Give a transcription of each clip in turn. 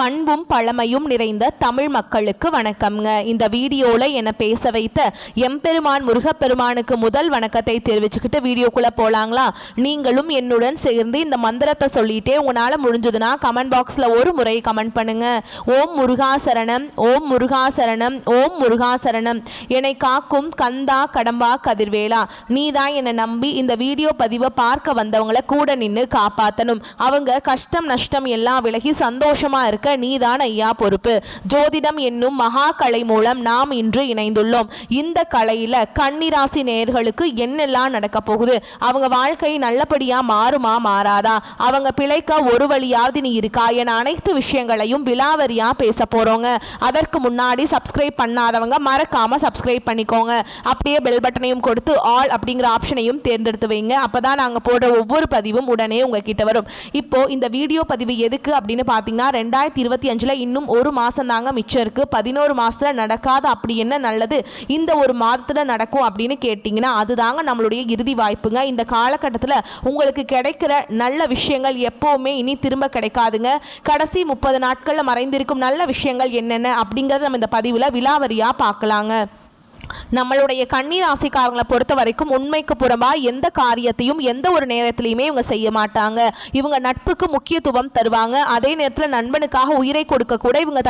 பண்பும் பழமையும் நிறைந்த தமிழ் மக்களுக்கு வணக்கம்ங்க. இந்த வீடியோல என்ன பேச வைத்த எம்பெருமான் முருகப்பெருமானுக்கு முதல் வணக்கத்தை தெரிவிச்சுக்கிட்டு வீடியோக்குள்ள போலாங்களா? நீங்களும் என்னுடன் சேர்ந்து இந்த மந்திரத்தை சொல்லிட்டே உங்களால முடிஞ்சதுன்னா கமெண்ட் பாக்ஸ்ல ஒரு முறை கமெண்ட் பண்ணுங்க. ஓம் முருகாசரணம், ஓம் முருகாசரணம், ஓம் முருகாசரணம். என்னை காக்கும் கந்தா கடம்பா கதிர்வேலா, நீதான் என்னை நம்பி இந்த வீடியோ பதிவை பார்க்க வந்தவங்களை கூட நின்று காப்பாற்றணும். அவங்க கஷ்டம் நஷ்டம் எல்லாம் விலகி சந்தோஷமா இருக்க நீதான் ஐயா பொறுப்பு. ஜோதிடம் என்னும் மகா கலை மூலம் நாம் இன்று இணைந்துள்ளோம். இந்த கலையில கன்னிராசி நேயர்களுக்கு என்னெல்லாம் நடக்க போகுது, அவங்க வாழ்க்கை நல்லபடியா மாறுமா மாறாதா, அவங்க பிழைக்க ஒரு வழியாவது நீ இருக்கா என அனைத்து விஷயங்களையும் விலாவரியா பேச போறோங்க. அதற்கு முன்னாடி சப்ஸ்கிரைப் பண்ணாதவங்க மறக்காம சப்ஸ்கிரைப் பண்ணிக்கோங்க. அப்படியே பெல் பட்டனையும் கொடுத்து ஆல் அப்படிங்கிற ஆப்ஷனையும் தேர்ந்தெடுத்து வைங்க. அப்பதான் நாங்க போடுற ஒவ்வொரு பதிவும் உடனே உங்ககிட்ட வரும். இப்போ இந்த வீடியோ பதிவு எதுக்கு அப்படின்னு பாத்தீங்கன்னா 2025 இன்னும் ஒரு மாசம் தாங்க மிச்சம் இருக்கு. 11 மாசத்துல நடக்காத அப்படி என்ன நல்லது இந்த ஒரு மாதத்துல நடக்கும் அப்படின்னு கேட்டீங்கன்னா அதுதாங்க நம்மளுடைய இறுதி வாய்ப்புங்க. இந்த காலகட்டத்தில் உங்களுக்கு கிடைக்கிற நல்ல விஷயங்கள் எப்பவுமே இனி திரும்ப கிடைக்காதுங்க. கடைசி 30 நாட்கள்ல மறைந்திருக்கும் நல்ல விஷயங்கள் என்னென்ன அப்படிங்கறத நம்ம இந்த பதிவுல விலாவரியா பார்க்கலாங்க. நம்மளுடைய கன்னிராசிக்காரங்களை பொறுத்த வரைக்கும் உண்மைக்கு புறமா எந்த காரியத்தையும் எந்த ஒரு நேரத்திலையுமே இவங்க செய்ய மாட்டாங்க. இவங்க நட்புக்கு முக்கியத்துவம் தருவாங்க. அதே நேரத்தில் நண்பனுக்காக உயிரை கொடுக்க கூட இவங்க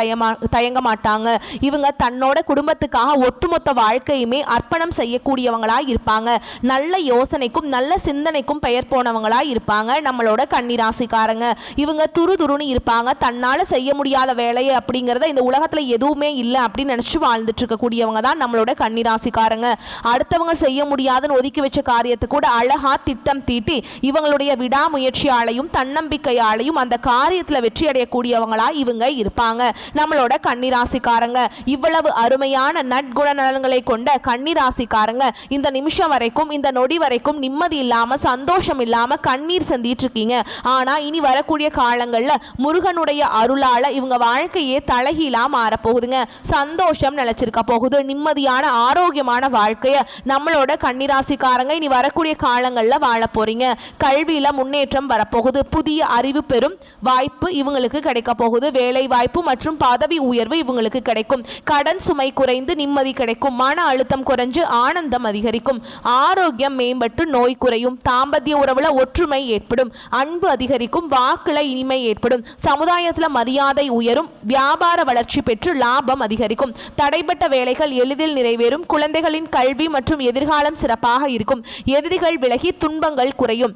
தயங்க மாட்டாங்க. இவங்க தன்னோட குடும்பத்துக்காக ஒட்டுமொத்த வாழ்க்கையுமே அர்ப்பணம் செய்யக்கூடியவங்களாக இருப்பாங்க. நல்ல யோசனைக்கும் நல்ல சிந்தனைக்கும் பெயர் போனவங்களாக இருப்பாங்க நம்மளோட கன்னிராசிக்காரங்க. இவங்க துருதுருன்னு இருப்பாங்க. தன்னால் செய்ய முடியாத வேலையை அப்படிங்கிறத இந்த உலகத்தில் எதுவுமே இல்லை அப்படின்னு நினச்சி வாழ்ந்துட்டு இருக்கக்கூடியவங்க தான் நம்மளோட கன்னிராசிக்காரங்க. அடுத்தவங்க செய்ய முடியாதுன்னு ஒதுக்கி வச்ச காரியத்தை கூட அழகா திட்டம் தீட்டி இவங்களுடைய விடாமுயற்சியாலையும் தன்னம்பிக்கையாலையும் அந்த காரியத்துல வெற்றி அடையக்கூடியவங்களா இவங்க இருப்பாங்க நம்மளோட கன்னிராசிக்காரங்க. இவ்வளவு அருமையான நற்குண நலன்களை கொண்ட கன்னிராசிக்காரங்க இந்த நிமிஷம் வரைக்கும் இந்த நொடி வரைக்கும் நிம்மதி இல்லாம சந்தோஷம் இல்லாம கண்ணீர் சந்திட்டு இருக்கீங்க. ஆனா இனி வரக்கூடிய காலங்கள்ல முருகனுடைய அருளால இவங்க வாழ்க்கையே தலைகீழா மாறப்போகுதுங்க. சந்தோஷம் நிலைச்சிருக்க போகுது. நிம்மதியான ஆரோக்கியமான வாழ்க்கைய நம்மளோட கன்னிராசிக்காரங்க இனி வரக்கூடிய காலங்கள்ல வாழ போறீங்க. கல்வியில முன்னேற்றம் வரப்போகுது. புதிய அறிவு பெறும் வாய்ப்பு இவங்களுக்கு கிடைக்க போகுது. வேலை வாய்ப்பு மற்றும் பதவி உயர்வு இவங்களுக்கு கிடைக்கும். கடன் சுமை குறைந்து நிம்மதி கிடைக்கும். மன அழுத்தம் குறைஞ்சு ஆனந்தம் அதிகரிக்கும். ஆரோக்கியம் மேம்பட்டு நோய் குறையும். தாம்பத்திய உறவுல ஒற்றுமை ஏற்படும். அன்பு அதிகரிக்கும். வாக்குல இனிமை ஏற்படும். சமுதாயத்துல மரியாதை உயரும். வியாபார வளர்ச்சி பெற்று லாபம் அதிகரிக்கும். தடைப்பட்ட வேலைகள் எளிதில் நிறைவேறும். குழந்தைகளின் கல்வி மற்றும் எதிர்காலம் சிறப்பாக இருக்கும். எதிரிகள் விலகி துன்பங்கள் குறையும்.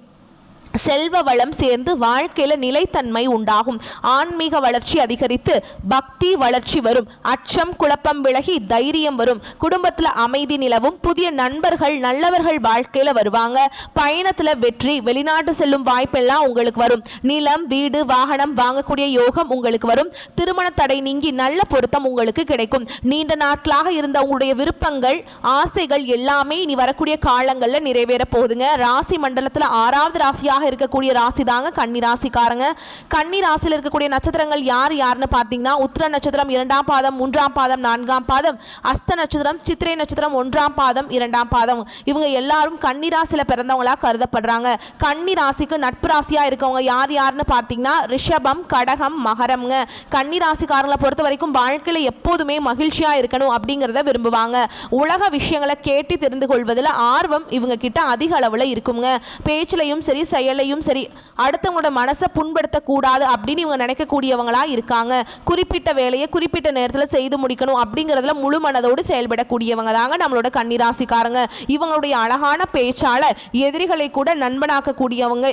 செல்வ வளம் சேர்ந்து வாழ்க்கையில நிலைத்தன்மை உண்டாகும். ஆன்மீக வளர்ச்சி அதிகரித்து பக்தி வளர்ச்சி வரும். அச்சம் குழப்பம் விலகி தைரியம் வரும். குடும்பத்துல அமைதி நிலவும். புதிய நண்பர்கள் நல்லவர்கள் வாழ்க்கையில வருவாங்க. பயணத்துல வெற்றி. வெளிநாட்டு செல்லும் வாய்ப்பெல்லாம் உங்களுக்கு வரும். நிலம் வீடு வாகனம் வாங்கக்கூடிய யோகம் உங்களுக்கு வரும். திருமண தடை நீங்கி நல்ல பொருத்தம் உங்களுக்கு கிடைக்கும். நீண்ட நாட்களாக இருந்த உங்களுடைய விருப்பங்கள் ஆசைகள் எல்லாமே இனி வரக்கூடிய காலங்கள்ல நிறைவேற போகுதுங்க. ராசி மண்டலத்துல 6வது ராசியாக இருக்கக்கூடிய ராசி தாங்க கன்னி ராசிக்காரங்க. கன்னி ராசியில் இருக்கக்கூடிய நட்சத்திரங்கள் யார் யாருன்னு பார்த்தீங்கன்னா உத்திர நட்சத்திரம் 2ஆம் பாதம் 3ஆம் பாதம் 4ஆம் பாதம், அஸ்த நட்சத்திரம் சித்திரை நட்சத்திரம் 1ஆம் பாதம் 2ஆம் பாதம். இவங்க எல்லாரும் கன்னி ராசியில பிறந்தவங்களா கருதப்படுறாங்க. கன்னி ராசிக்கு நட்பு ராசியா இருக்கவங்க யார் யாருன்னு பார்த்தீங்கன்னா ரிஷபம் கடகம் மகரம்ங்க. கன்னி ராசிக்காரங்களை பொறுத்த வரைக்கும் வாழ்க்கையில எப்போதுமே மகிழ்ச்சியா இருக்கணும் அப்படிங்கிறத விரும்புவாங்க. உலக விஷயங்களை கேட்டு தெரிந்து கொள்வதில் ஆர்வம் இவங்க கிட்ட அதிக அளவுல இருக்குங்க. பேச்சிலையும் சரி செயலையும் சரி அடுத்தவங்களோட மனசை புண்படுத்தக்கூடாது அப்படின்னு இவங்க நினைக்கக்கூடியவங்களா இருக்காங்க. குறிப்பிட்ட வேலையை குறிப்பிட்ட நேரத்தில் செய்து முடிக்கணும் அப்படிங்கிறதுல முழு மனதோடு செயல்படக்கூடியவங்க தாங்க நம்மளோட கன்னிராசிக்காரங்க. இவங்களுடைய அழகான பேச்சால எதிரிகளை கூட நண்பனாக்கக்கூடியவங்க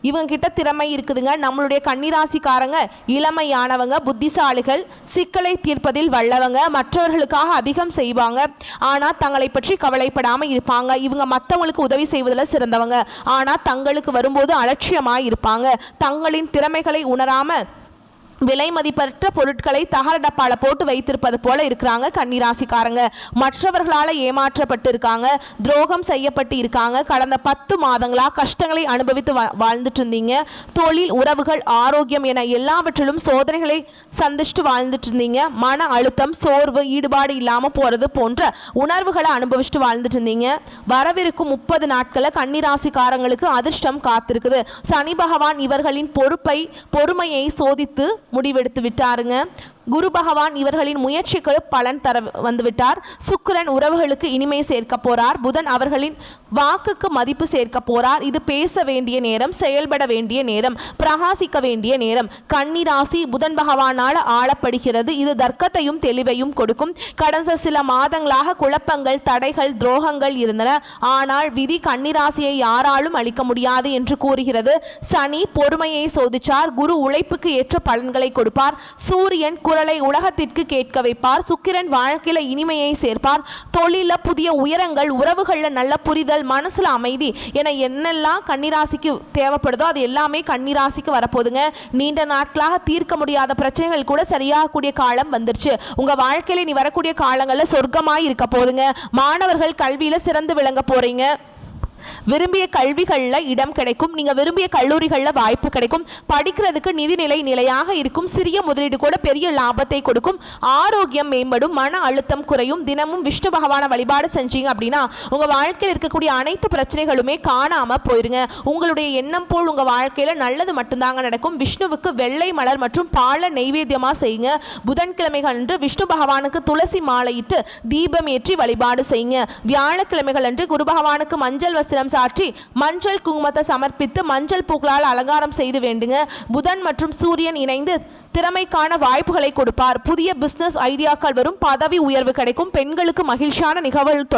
இவங்க கிட்ட திறமை இருக்குதுங்க. நம்மளுடைய கன்னிராசிக்காரங்க இளமையானவங்க, புத்திசாலிகள், சிக்கலை தீர்ப்பதில் வல்லவங்க, மற்றவர்களுக்காக அதிகம் செய்வாங்க. ஆனா தங்களை பற்றி கவலைப்படாம இருப்பாங்க. இவங்க மற்றவங்களுக்கு உதவி செய்வதில் சிறந்தவங்க. ஆனா தங்களுக்கு வரும்போது அலட்சியமாய் இருப்பாங்க. தங்களின் திறமைகளை உணராம விலை மதிப்பற்ற பொருட்களை தகர டப்பால போட்டு வைத்திருப்பது போல இருக்கிறாங்க கன்னிராசிக்காரங்க. மற்றவர்களால் ஏமாற்றப்பட்டு இருக்காங்க. துரோகம் செய்யப்பட்டு இருக்காங்க. கடந்த 10 மாதங்களா கஷ்டங்களை அனுபவித்து வாழ்ந்துட்டு இருந்தீங்க. தொழில் உறவுகள் ஆரோக்கியம் என எல்லாவற்றிலும் சோதனைகளை சந்திச்சுட்டு வாழ்ந்துட்டு இருந்தீங்க. மன அழுத்தம் சோர்வு ஈடுபாடு இல்லாம போறது போன்ற உணர்வுகளை அனுபவிச்சுட்டு வாழ்ந்துட்டு இருந்தீங்க. வரவிருக்கும் 30 நாட்களை கன்னிராசிக்காரங்களுக்கு அதிர்ஷ்டம் காத்திருக்குது. சனி பகவான் இவர்களின் பொறுமையை சோதித்து முடிவெடுத்து விட்டாருங்க. குரு பகவான் இவர்களின் முயற்சிக்கு பலன் தர வந்துவிட்டார். சுக்கிரன் உறவுகளுக்கு இனிமை சேர்க்க போறார். புதன் அவர்களின் வாக்குக்கு மதிப்பு சேர்க்க போறார். இது பேச வேண்டிய நேரம், செயல்பட வேண்டிய நேரம், பிரகாசிக்க வேண்டிய நேரம். கன்னி ராசி புதன் பகவானால் ஆளப்படுகிறது. இது தர்க்கத்தையும் தெளிவையும் கொடுக்கும். கடந்த சில மாதங்களாக குழப்பங்கள், தடைகள், துரோகங்கள் இருந்தன. ஆனால் விதி கன்னிராசியை யாராலும் அளிக்க முடியாது என்று கூறுகிறது. சனி பொறுமையை சோதிச்சார். குரு உழைப்புக்கு ஏற்ற பலன்களை கொடுப்பார். சூரியன் குரலை உலகத்திற்கு கேட்க வைப்பார். சுக்கிரன் வாழ்க்கையில இனிமையை சேர்ப்பார். தொழில புதிய உயரங்கள், உறவுகள்ல நல்ல புரிதல், மனசுல அமைதி என என்னெல்லாம் கன்னிராசிக்கு தேவைப்படுதோ அது எல்லாமே கன்னிராசிக்கு வரப்போகுதுங்க. நீண்ட நாட்களாக தீர்க்க முடியாத பிரச்சனைகள் கூட சரியாகக்கூடிய காலம் வந்துருச்சு. உங்க வாழ்க்கையில நீ வரக்கூடிய காலங்களில் சொர்க்கமாய் இருக்க போதுங்க. மாணவர்கள் கல்வியில சிறந்து விளங்க போறீங்க. விரும்பிய கல்விகளில் இடம் கிடைக்கும். நீங்கள் விரும்பிய கல்லூரிகளில் வாய்ப்பு கிடைக்கும். படிக்கிறதுக்கு நிதிநிலை நிலையாக இருக்கும். சிறிய முதலீடு கூட பெரிய லாபத்தை கொடுக்கும். ஆரோக்கியம் மேம்படும். மன அழுத்தம் குறையும். தினமும் விஷ்ணு பகவானை வழிபாடு செஞ்சீங்க அப்படின்னா உங்கள் வாழ்க்கையில் இருக்கக்கூடிய அனைத்து பிரச்சனைகளுமே காணாமல் போயிருங்க. உங்களுடைய எண்ணம் போல் உங்கள் வாழ்க்கையில் நல்லது மட்டும்தாங்க நடக்கும். விஷ்ணுவுக்கு வெள்ளை மலர் மற்றும் பால நெய்வேத்தியமாக செய்யுங்க. புதன்கிழமைகள் அன்று விஷ்ணு பகவானுக்கு துளசி மாலையிட்டு தீபம் ஏற்றி வழிபாடு செய்யுங்க. வியாழக்கிழமைகள் அன்று குரு பகவானுக்கு மஞ்சள் வஸ்திரம் சாற்றி மஞ்சள் குங்குமத்தை சமர்ப்பித்து மஞ்சள் பூக்களால் அலங்காரம் செய்து வேண்டுங்க. புதன் மற்றும் சூரியன் இணைந்து திறமைக்கான வாய்ப்புகளை கொடுப்பார். புதிய பிசினஸ் ஐடியாக்கள் வரும். பதவி உயர்வு கிடைக்கும். பெண்களுக்கு மகிழ்ச்சியான நிகழ்வுகள்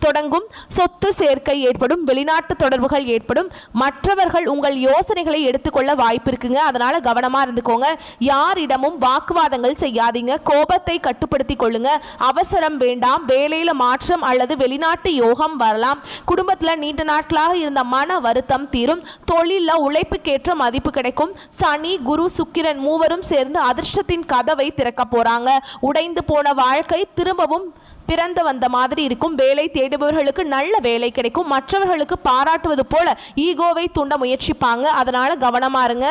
தொடங்கும். சொத்து சேர்க்கை ஏற்படும். வெளிநாட்டு தொடர்புகள் ஏற்படும். மற்றவர்கள் உங்கள் யோசனைகளை எடுத்துக்கொள்ள வாய்ப்பு இருக்குங்க. அதனால கவனமா இருந்துக்கோங்க. யாரிடமும் வாக்குவாதங்கள் செய்யாதீங்க. கோபத்தை கட்டுப்படுத்திக் கொள்ளுங்க. அவசரம் வேண்டாம். வேலையில மாற்றம் அல்லது வெளிநாட்டு யோகம் வரலாம். குடும்பத்தில் நீண்ட நாட்களாக இருந்த மன வருத்தம் தீரும். தொழிலில் உழைப்புக்கேற்ற மதிப்பு கிடைக்கும். சனி குரு சுக்கிரன் மூவரும் சேர்ந்து அதிர்ஷ்டத்தின் கதவை திறக்க போறாங்க. உடைந்து போன வாழ்க்கை திரும்பவும் பிறந்து வந்த மாதிரி இருக்கும். வேலை தேடுபவர்களுக்கு நல்ல வேலை கிடைக்கும். மற்றவர்களுக்கு பாராட்டுவது போல ஈகோவை தூண்ட முயற்சிப்பாங்க. அதனால கவனமா இருங்க.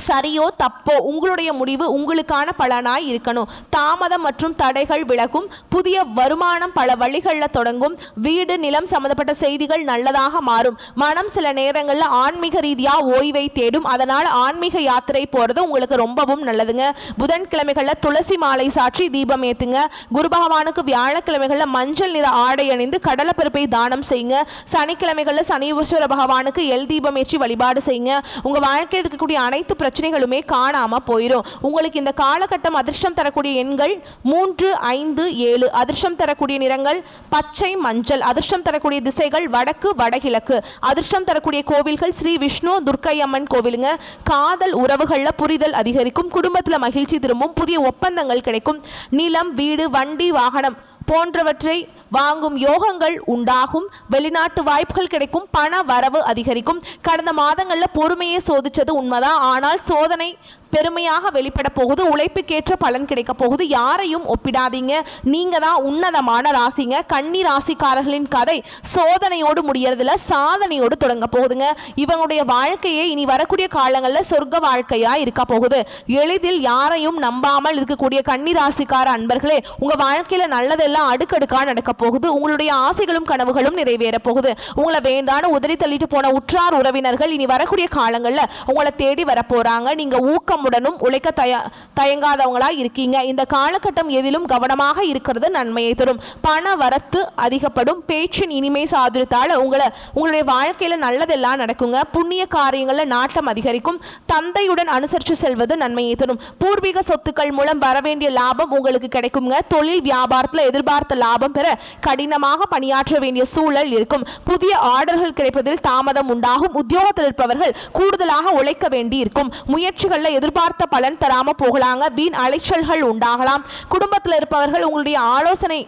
சரியோ தப்போ உங்களுடைய முடிவு உங்களுக்கான பலனாய் இருக்கணும். தாமதம் மற்றும் தடைகள் விலகும். புதிய வருமானம் பல வழிகளில் தொடங்கும். வீடு நிலம் சம்பந்தப்பட்ட செய்திகள் நல்லதாக மாறும். மனம் சில நேரங்களில் ஆன்மீக ரீதியாக ஓய்வை தேடும். அதனால் ஆன்மீக யாத்திரை போகிறது உங்களுக்கு ரொம்பவும் நல்லதுங்க. புதன்கிழமைகளில் துளசி மாலை சாற்றி தீபம் ஏற்றுங்க. குரு பகவானுக்கு வியாழக்கிழமைகளில் மஞ்சள் நிற ஆடை அணிந்து கடலைப்பருப்பை தானம் செய்யுங்க. சனிக்கிழமைகளில் சனீஸ்வர பகவானுக்கு எல் தீபம் ஏற்றி வழிபாடு செய்யுங்க. உங்கள் வாழ்க்கையில் இருக்கக்கூடிய அனைத்து பிரச்சனைகளுமே காணாம போயிடும். உங்களுக்கு இந்த காலகட்டம் அதிர்ஷ்டம் தரக்கூடிய எண்கள் 3, 5, 7. அதிர்ஷ்டம் தரக்கூடிய நிறங்கள் பச்சை, மஞ்சள். அதிர்ஷ்டம் தரக்கூடிய திசைகள் வடக்கு, வடகிழக்கு. அதிர்ஷ்டம் தரக்கூடிய கோவில்கள் ஸ்ரீ விஷ்ணு துர்க்கை அம்மன் கோவிலுங்க. காதல் உறவுகளில் புரிதல் அதிகரிக்கும். குடும்பத்தில் மகிழ்ச்சி திரும்பும். புதிய ஒப்பந்தங்கள் கிடைக்கும். நிலம், வீடு, வண்டி, வாகனம் போன்றவற்றை வாங்கும் யோகங்கள் உண்டாகும். வெளிநாட்டு வாய்ப்புகள் கிடைக்கும். பண வரவு அதிகரிக்கும். கடந்த மாதங்களில் பொறுமையை சோதிச்சது உண்மைதான். ஆனால் சோதனை பெருமையாக வெளிப்பட போகுது. உழைப்புக்கேற்ற பலன் கிடைக்க போகுது. யாரையும் ஒப்பிடாதீங்க. நீங்க தான் உன்னதமான ராசிங்க. கன்னி ராசிக்காரர்களின் கதை சோதனையோடு முடியறதுல சாதனையோடு தொடங்க போகுதுங்க. இவங்களுடைய வாழ்க்கையை இனி வரக்கூடிய காலங்களில் சொர்க்க வாழ்க்கையா இருக்க போகுது. எளிதில் யாரையும் நம்பாமல் இருக்கக்கூடிய கன்னி ராசிக்கார அன்பர்களே, உங்க வாழ்க்கையில நல்லதெல்லாம் அடுக்கடுக்கா நடக்க போகுது. உங்களுடைய ஆசைகளும் கனவுகளும் நிறைவேற போகுது. உங்களை வேண்டான உதறி தள்ளிட்டு போன உற்றார் உறவினர்கள் இனி வரக்கூடிய காலங்களில் உங்களை தேடி வர போறாங்க. நீங்க ஊக்கமுடனும் உழைக்க தயங்காதவங்களா இருக்கீங்க. இந்த காலகட்டம் எதிலும் கவனமாக இருக்கிறது நன்மையை தரும். பண வரத்து அதிகப்படும். பேச்சின் இனிமை சாதுரியத்தால் உங்களுடைய வாழ்க்கையில நல்லதெல்லாம் நடக்குங்க. புண்ணிய காரியங்களில் நாட்டம் அதிகரிக்கும். தந்தையுடன் அனுசரித்து செல்வது நன்மையை தரும். பூர்வீக சொத்துக்கள் மூலம் வரவேண்டிய லாபம் உங்களுக்கு கிடைக்குங்க. தொழில் வியாபாரத்தில் எதிர்பார்த்த லாபம் பெற கடினமாக பணியாற்ற வேண்டிய சூழல் இருக்கும். புதிய ஆர்டர்கள் கிடைப்பதில் தாமதம் உண்டாகும். உத்தியோகத்தில் இருப்பவர்கள் கூடுதலாக உழைக்க வேண்டி இருக்கும். முயற்சிகளில் எதிர்பார்த்த பலன் தராம போகலாங்க. வீண் அலைச்சல்கள் உண்டாகலாம். குடும்பத்தில் இருப்பவர்கள் உங்களுடைய ஆலோசனை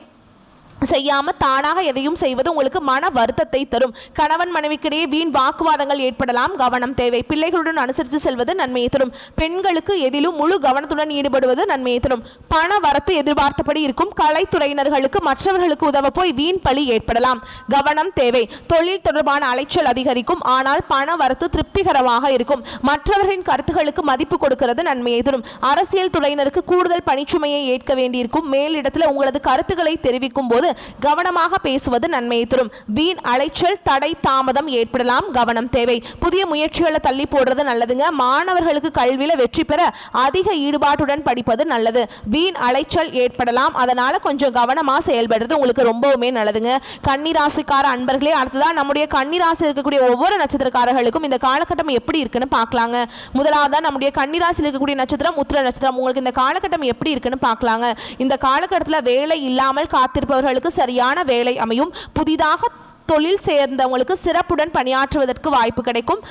செய்யாம தானாக எதையும் செய்வது உங்களுக்கு மன வருத்தத்தை தரும். கணவன் மனைவிக்கிடையே வீண் வாக்குவாதங்கள் ஏற்படலாம். கவனம் தேவை. பிள்ளைகளுடன் அனுசரித்து செல்வது நன்மையை தரும். பெண்களுக்கு எதிலும் முழு கவனத்துடன் ஈடுபடுவது நன்மையை தரும். பண வரத்து எதிர்பார்த்தபடி இருக்கும். கலைத்துறையினர்களுக்கு மற்றவர்களுக்கு உதவ போய் வீண் பழி ஏற்படலாம். கவனம் தேவை. தொழில் தொடர்பான அலைச்சல் அதிகரிக்கும். ஆனால் பண வரத்து திருப்திகரமாக இருக்கும். மற்றவர்களின் கருத்துக்களுக்கு மதிப்பு கொடுக்கிறது நன்மையை தரும். அரசியல் துறையினருக்கு கூடுதல் பணிச்சுமையை ஏற்க வேண்டியிருக்கும். மேலிடத்தில் உங்களது கருத்துக்களை தெரிவிக்கும் போது கவனமாக பேசுவது நன்மையை தரும். வீண் அலைச்சல், தடை, தாமதம் ஏற்படலாம், கவனம் தேவை. புதிய முயற்சிகளை தள்ளி போடுறது நல்லதுங்க. மாணவர்களுக்கு கல்வியில வெற்றி பெற அதிக ஈடுபாட்டுடன் படிப்பது நல்லது. வீண் அலைச்சல் ஏற்படலாம், அதனால கொஞ்சம் கவனமா செயல்படுறது உங்களுக்கு ரொம்பவுமே நல்லதுங்க. கன்னிராசிக்கார அன்பர்களே, அடுத்ததான் நம்முடைய கன்னிராசி இருக்கக்கூடிய ஒவ்வொரு நட்சத்திரக்காரர்களுக்கும் இந்த காலகட்டம் எப்படி இருக்குன்னு பார்க்கலாங்க. முதலாவதா நம்முடைய கன்னிராசியில் இருக்கக்கூடிய நட்சத்திரம் உத்திர நட்சத்திரம். உங்களுக்கு இந்த காலகட்டம் எப்படி இருக்குன்னு பார்க்கலாங்க. இந்த காலகட்டத்தில் வேலை இல்லாமல் காத்திருப்பவர்களுக்கு சரியான வேலை அமையும். புதிதாக தொழில் சேர்ந்தவங்களுக்கு சிறப்புடன் பணியாற்றுவதற்கு வாய்ப்பு கிடைக்கும்.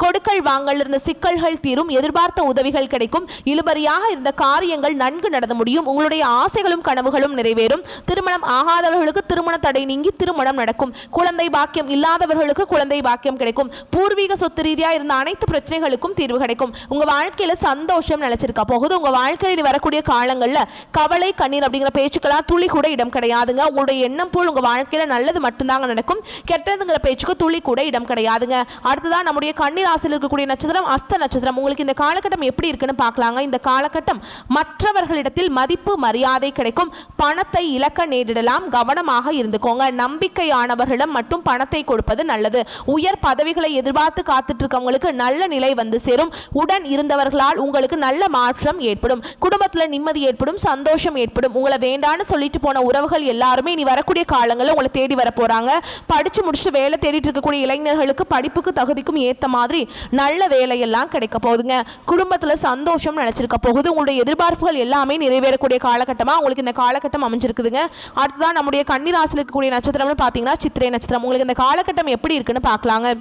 கொடுக்கல் வாங்கல் இருந்த சிக்கல்கள் தீரும். எதிர்பார்த்த உதவிகள் கிடைக்கும். இழுபறியாக இருந்த காரியங்கள் நன்கு நடந்து முடியும். உங்களுடைய ஆசைகளும் கனவுகளும் நிறைவேறும். திருமணம் ஆகாதவர்களுக்கு திருமண தடை நீங்கி திருமணம் நடக்கும். குழந்தை பாக்கியம் இல்லாதவர்களுக்கு குழந்தை பாக்கியம் கிடைக்கும். பூர்வீக சொத்து ரீதியாக இருந்த அனைத்து பிரச்சனைகளுக்கும் தீர்வு கிடைக்கும். உங்க வாழ்க்கையில சந்தோஷம் நிலைச்சிருக்கா போகுது. உங்க வாழ்க்கையில் வரக்கூடிய காலங்களில் கவலை, கண்ணீர் அப்படிங்கிற பேச்சுக்களா துளி கூட இடம் கிடையாதுங்க. உங்களுடைய எண்ணம் போல் உங்க வாழ்க்கையில நல்லது மட்டும்தாங்க நடக்கும். கெட்டதுங்கிற பேச்சுக்கு துளி கூட இடம் கிடையாதுங்க. அடுத்ததான் நம்முடைய கண்ணீர் ராசியில் இருக்கக்கூடிய நட்சத்திரம் அஸ்த நட்சத்திரம். உங்களுக்கு இந்த காலகட்டம் எப்படி இருக்குன்னு பார்க்கலாங்க. இந்த காலகட்டம் மற்றவர்களிடத்தில் மதிப்பு மரியாதை கிடைக்கும். பணத்தை இழக்க நேரிடலாம், கவனமாக இருந்துக்கோங்க. நம்பிக்கையானவர்களிடம் மட்டும் பணத்தை கொடுப்பது நல்லது. உயர் பதவிகளை எதிர்பார்த்து காத்துட்டு இருக்கவங்களுக்கு நல்ல நிலை வந்து சேரும். உடன் இருந்தவர்களால் உங்களுக்கு நல்ல மாற்றம் ஏற்படும். குடும்பத்தில் நிம்மதி ஏற்படும், சந்தோஷம் ஏற்படும். உங்களை வேண்டான்னு சொல்லிட்டு போன உறவுகள் எல்லாருமே இனி வரக்கூடிய காலங்களில் உங்களை தேடி வர போறாங்க. படிச்சு முடிச்சுட்டு வேலை தேடிட்டு இருக்கக்கூடிய இளைஞர்களுக்கு படிப்புக்கு தகுதிக்கும் ஏற்ற மாதிரி நல்ல வேலையெல்லாம் கிடைக்க போகுதுங்க. குடும்பத்தில் சந்தோஷம் நினைச்சிருக்க போகுது. உங்களுடைய எதிர்பார்ப்புகள் எல்லாமே நிறைவேறக்கூடிய காலகட்டமா உங்களுக்கு இந்த காலகட்டம் அமைஞ்சிருக்குதுங்க. அடுத்ததான் நம்முடைய கன்னிராசியில் இருக்கக்கூடிய நட்சத்திரம்னு பார்த்தீங்கன்னா சித்திரை நட்சத்திரம். உங்களுக்கு இந்த காலகட்டம் எப்படி இருக்குன்னு பார்க்கலாங்க.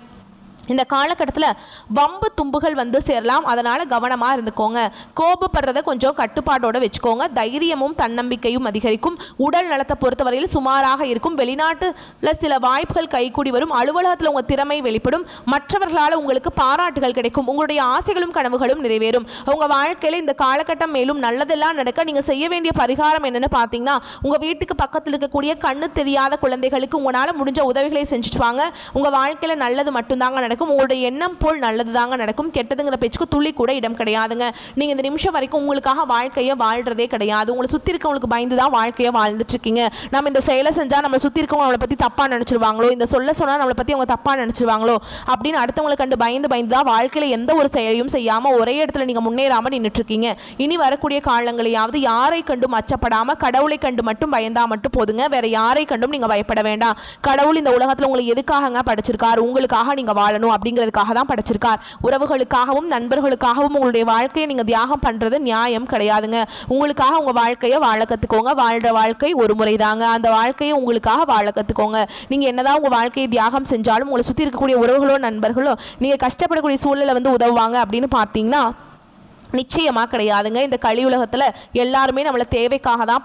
இந்த காலகட்டத்தில் வம்பு தும்புகள் வந்து சேரலாம், அதனால் கவனமாக இருந்துக்கோங்க. கோபப்படுறதை கொஞ்சம் கட்டுப்பாட்டோடு வச்சுக்கோங்க. தைரியமும் தன்னம்பிக்கையும் அதிகரிக்கும். உடல் நலத்தை பொறுத்தவரையில் சுமாராக இருக்கும். வெளிநாட்டில் சில வாய்ப்புகள் கைகூடி வரும். அலுவலகத்தில் உங்கள் திறமை வெளிப்படும். மற்றவர்களால் உங்களுக்கு பாராட்டுகள் கிடைக்கும். உங்களுடைய ஆசைகளும் கனவுகளும் நிறைவேறும். உங்கள் வாழ்க்கையில் இந்த காலகட்டம் மேலும் நல்லதெல்லாம் நடக்க நீங்கள் செய்ய வேண்டிய பரிகாரம் என்னென்னு பார்த்தீங்கன்னா, உங்கள் வீட்டுக்கு பக்கத்தில் இருக்கக்கூடிய கண்ணு தெரியாத குழந்தைகளுக்கு உங்களால் முடிஞ்ச உதவிகளை செஞ்சுட்டு வாங்க. உங்கள் வாழ்க்கையில் நல்லது மட்டும்தாங்க நடக்கும். உங்களுடைய எண்ணம் போல் நல்லது தாங்க நடக்கும். கெட்டதுங்கிற பேச்சுக்கு துளி கூட இடம் கிடையாதுங்க. நீங்க இந்த நிமிஷம் வரைக்கும் உங்களுக்காக வாழ்க்கையை வாழ்றதே கிடையாது. உங்களை சுத்தி இருக்கவங்களுக்கு பயந்து தான் வாழ்க்கையை வாழ்ந்துட்டு இருக்கீங்க. நம்ம இந்த செயலை செஞ்சா நம்ம சுத்தி இருக்கவங்க நம்மளை பத்தி தப்பா நினைச்சிருவாங்களோ, இந்த சொல்ல சொன்னா நம்மளை பத்தி அவங்க தப்பா நினைச்சிருவாங்களோ அப்படின்னு அடுத்தவங்களை கண்டு பயந்து தான் வாழ்க்கையில எந்த ஒரு செயலையும் செய்யாம ஒரே இடத்துல நீங்க முன்னேறாம நின்றுட்டு இருக்கீங்க. இனி வரக்கூடிய காலங்களையாவது யாரை கண்டும் அச்சப்படாம கடவுளை கண்டு மட்டும் பயந்தா மட்டும் போதுங்க. வேற யாரை கண்டும் நீங்க பயப்பட வேண்டாம். கடவுள் இந்த உலகத்துல உங்களை எதுக்காக படைச்சிருக்காரு? உங்களுக்காக நீங்க வாழணும் அப்படிங்கிறதுக்காக தான் படைச்சிருக்கார். உறவுகளுக்காகவும் நண்பர்களுக்காகவும் உங்களுடைய வாழ்க்கையை நீங்க தியாகம் பண்றது நியாயம் கிடையாதுங்க. உங்களுக்காக உங்க வாழ்க்கையை வாழ கத்துக்கோங்க. வாழ்ற வாழ்க்கை ஒரு முறை தாங்க. அந்த வாழ்க்கையை உங்களுக்காக வாழ கத்துக்கோங்க. நீங்க என்னதான் உங்க வாழ்க்கையை தியாகம் செஞ்சாலும் உங்களை சுத்தி இருக்கக்கூடிய உறவுகளோ நண்பர்களோ நீங்க கஷ்டப்படக்கூடிய சூழலை வந்து உதவுவாங்க அப்படின்னு பார்த்தீங்கன்னா நிச்சயமாக கிடையாதுங்க. இந்த கலியுலகத்தில் எல்லாருமே நம்மளை தேவைக்காக தான்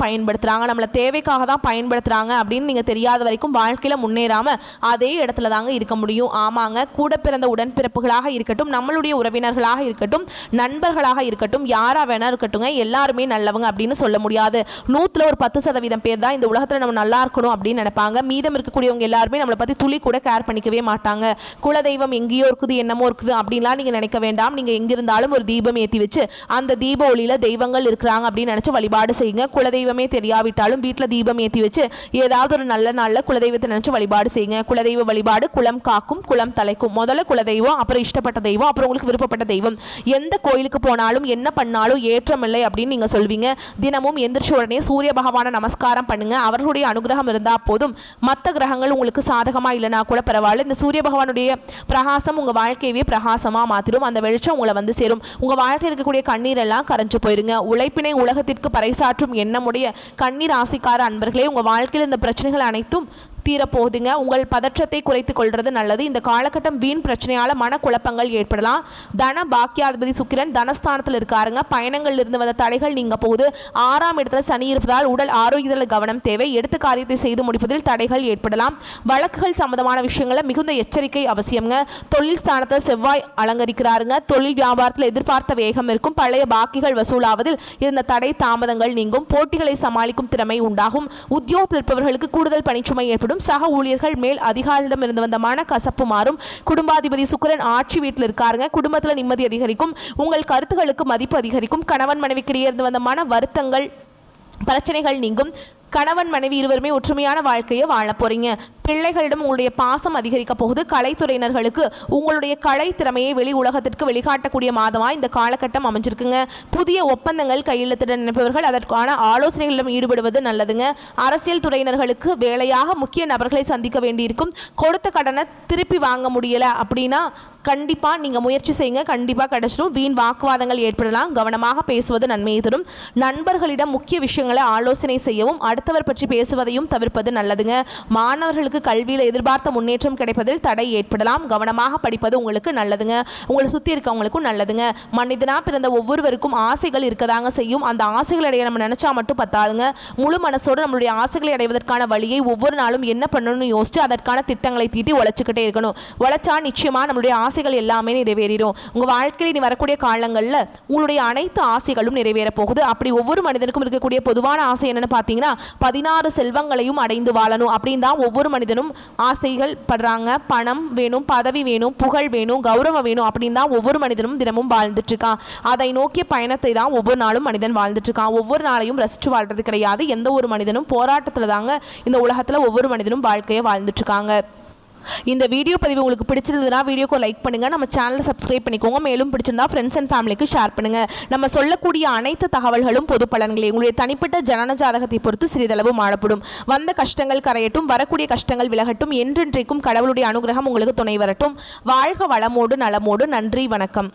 பயன்படுத்துகிறாங்க அப்படின்னு நீங்கள் தெரியாத வரைக்கும் வாழ்க்கையில் முன்னேறாமல் அதே இடத்துல தாங்க இருக்க முடியும். ஆமாங்க, கூட பிறந்த உடன்பிறப்புகளாக இருக்கட்டும், நம்மளுடைய உறவினர்களாக இருக்கட்டும், நண்பர்களாக இருக்கட்டும், யாராக வேணா இருக்கட்டுங்க, எல்லாருமே நல்லவங்க அப்படின்னு சொல்ல முடியாது. 100ல் ஒரு 10% பேர் தான் இந்த உலகத்தில் நம்ம நல்லா இருக்கணும் அப்படின்னு நினைப்பாங்க. மீதம் இருக்கக்கூடியவங்க எல்லாருமே நம்மளை பற்றி துளி கூட கேர் பண்ணிக்கவே மாட்டாங்க. குலதெய்வம் எங்கேயோ இருக்குது, என்னமோ இருக்குது அப்படின்லாம் நீங்கள் நினைக்க வேண்டாம். நீங்கள் எங்கிருந்தாலும் ஒரு தீபம் ஏற்றி வச்சு அந்த தீப ஒளியில தெய்வங்கள் இருக்கிறாங்க அப்படின்னு நினைச்சு வழிபாடு செய்யுங்க. குலதெய்வமே தெரியாவிட்டாலும் வீட்டில் தீபம் ஏற்றி வச்சு ஏதாவது ஒரு நல்ல நாளில் குலதெய்வத்தை நினைச்சு வழிபாடு செய்யுங்க. குலதெய்வ வழிபாடு குலம் காக்கும், குலம் தலைக்கும். முதல்ல குலதெய்வம், அப்புறம் இஷ்டப்பட்ட தெய்வம், அப்புறம் உங்களுக்கு விருப்பப்பட்ட தெய்வம். எந்த கோயிலுக்கு போனாலும் என்ன பண்ணாலும் ஏற்றம் இல்லை அப்படின்னு நீங்க சொல்வீங்க. தினமும் எந்திரிச்ச உடனே சூரிய பகவானை நமஸ்காரம் பண்ணுங்க. அவர்களுடைய அனுகிரகம் இருந்தா போதும். மற்ற கிரகங்கள் உங்களுக்கு சாதகமா இல்லைனா கூட பரவாயில்ல. இந்த சூரிய பகவானுடைய பிரகாசம் உங்க வாழ்க்கையவே பிரகாசமா மாத்திடும். அந்த வெளிச்சம் உங்களை வந்து சேரும். உங்க வாழ்க்கையில் இருக்கக்கூடிய கண்ணீரெல்லாம் கரைஞ்சு போயிருங்க. உழைப்பினை உலகத்திற்கு பறைசாற்றும் எண்ணமுடைய கண்ணீர் ராசிக்கார அன்பர்களே, உங்க வாழ்க்கையில் இந்த பிரச்சனைகள் அனைத்தும் தீரப்போகுதுங்க. உங்கள் பதற்றத்தை குறைத்துக் கொள்வது நல்லது. இந்த காலகட்டம் வீண் பிரச்சனையால மனக்குழப்பங்கள் ஏற்படலாம். தன பாக்கியாதிபதி சுக்கிரன் தனஸ்தானத்தில் இருக்காருங்க. பயணங்கள் இருந்து வந்த தடைகள் நீங்க போகுது. 6ஆம் இடத்துல சனி இருப்பதால் உடல் ஆரோக்கியத்தில் கவனம் தேவை. எடுத்த காரியத்தை செய்து முடிப்பதில் தடைகள் ஏற்படலாம். வழக்குகள் சம்பந்தமான விஷயங்கள மிகுந்த எச்சரிக்கை அவசியம்ங்க. தொழில் ஸ்தானத்தில் செவ்வாய் அலங்கரிக்கிறாருங்க. தொழில் வியாபாரத்தில் எதிர்பார்த்த வேகம் இருக்கும். பழைய பாக்கிகள் வசூலாவதில் இருந்த தடை தாமதங்கள் நீங்கும். போட்டிகளை சமாளிக்கும் திறமை உண்டாகும். உத்தியோகத்தில் இருப்பவர்களுக்கு கூடுதல் பணிச்சுமை ஏற்படும். சக ஊழியர்கள் மேல் அதிகாரியிடம் இருந்து வந்த மன கசப்பு மாறும். குடும்பாதிபதி சுக்கிரன் ஆட்சி வீட்டில் இருக்காருங்க. குடும்பத்தில் நிம்மதி அதிகரிக்கும். உங்கள் கருத்துகளுக்கு மதிப்பு அதிகரிக்கும். கணவன் மனைவிக்கிடையே இருந்து வந்த மன வருத்தங்கள் பிரச்சனைகள் நீங்கும். கணவன் மனைவி இருவருமே ஒற்றுமையான வாழ்க்கையை வாழ போறீங்க. பிள்ளைகளிடம் உங்களுடைய பாசம் அதிகரிக்க போகுது. கலைத்துறையினர்களுக்கு உங்களுடைய கலை திறமையை வெளி உலகத்திற்கு வெளிக்காட்டக்கூடிய மாதமாக இந்த காலகட்டம் அமைஞ்சிருக்குங்க. புதிய ஒப்பந்தங்கள் கையெழுத்திட நினைப்பவர்கள் அதற்கான ஆலோசனைகளிடம் ஈடுபடுவது நல்லதுங்க. அரசியல் துறையினர்களுக்கு வேலையாக முக்கிய நபர்களை சந்திக்க வேண்டியிருக்கும். கொடுத்த கடனை திருப்பி வாங்க முடியலை அப்படின்னா கண்டிப்பாக நீங்கள் முயற்சி செய்யுங்க, கண்டிப்பாக கிடைச்சிடும். வீண் வாக்குவாதங்கள் ஏற்படலாம், கவனமாக பேசுவது நன்மையை தரும். நண்பர்களிடம் முக்கிய விஷயங்களை ஆலோசனை செய்யவும் அடுத்தவர் பற்றி பேசுவதையும் தவிர்ப்பது நல்லதுங்க. மாணவர்களுக்கு கல்வியில் எதிர்பார்த்த முன்னேற்றம் கிடைப்பதில் தடை ஏற்படலாம், கவனமாக படிப்பது உங்களுக்கு நல்லதுங்க. உங்களை சுற்றி இருக்கவங்களுக்கும் நல்லதுங்க. மனிதனாக பிறந்த ஒவ்வொருவருக்கும் ஆசைகள் இருக்கதாங்க செய்யும். அந்த ஆசைகளை அடைய நம்ம நினச்சா மட்டும் பத்தாதுங்க. முழு மனசோடு நம்மளுடைய ஆசைகளை அடைவதற்கான வழியை ஒவ்வொரு நாளும் என்ன பண்ணணும்னு யோசிச்சு அதற்கான திட்டங்களை தீட்டி உழைச்சிக்கிட்டே இருக்கணும். உழைச்சா நிச்சயமாக நம்மளுடைய ஆசைகள் எல்லாமே நிறைவேறிடும். உங்கள் வாழ்க்கையில் இனி வரக்கூடிய காலங்களில் உங்களுடைய அனைத்து ஆசைகளும் நிறைவேற போகுது. அப்படி ஒவ்வொரு மனிதனுக்கும் இருக்கக்கூடிய பொதுவான ஆசை என்னன்னு பார்த்தீங்கன்னா 16 செல்வங்களையும் அடைந்து வாழணும் அப்படின்னு தான் ஒவ்வொரு மனிதனும் ஆசைகள் படுறாங்க. பணம் வேணும், பதவி வேணும், புகழ் வேணும், கௌரவம் வேணும் அப்படின்னு தான் ஒவ்வொரு மனிதனும் தினமும் வாழ்ந்துட்டு இருக்கான். அதை நோக்கிய பயணத்தை தான் ஒவ்வொரு நாளும் மனிதன் வாழ்ந்துட்டு இருக்கான். ஒவ்வொரு நாளையும் ரசிச்சு வாழ்றது கிடையாது. எந்த ஒரு மனிதனும் போராட்டத்தில் தாங்க இந்த உலகத்தில் ஒவ்வொரு மனிதனும் வாழ்க்கையை வாழ்ந்துட்டு இருக்காங்க. இந்த வீடியோ பதிவு உங்களுக்கு பிடிச்சிருந்ததுன்னா வீடியோக்கு லைக் பண்ணுங்கள், நம்ம சேனலை சப்ஸ்கிரைப் பண்ணிக்கோங்க. மேலும் பிடிச்சிருந்தா ஃப்ரெண்ட்ஸ் அண்ட் ஃபேமிலிக்கு ஷேர் பண்ணுங்கள். நம்ம சொல்லக்கூடிய அனைத்து தகவல்களும் பொது பலன்களே. உங்களுடைய தனிப்பட்ட ஜனன ஜாதகத்தை பொறுத்து சிறிதளவு மாறப்படும். வந்த கஷ்டங்கள் கரையட்டும், வரக்கூடிய கஷ்டங்கள் விலகட்டும், என்றென்றைக்கும் கடவுளுடைய அனுகிரகம் உங்களுக்கு துணை வரட்டும். வாழ்க வளமோடு நலமோடு. நன்றி, வணக்கம்.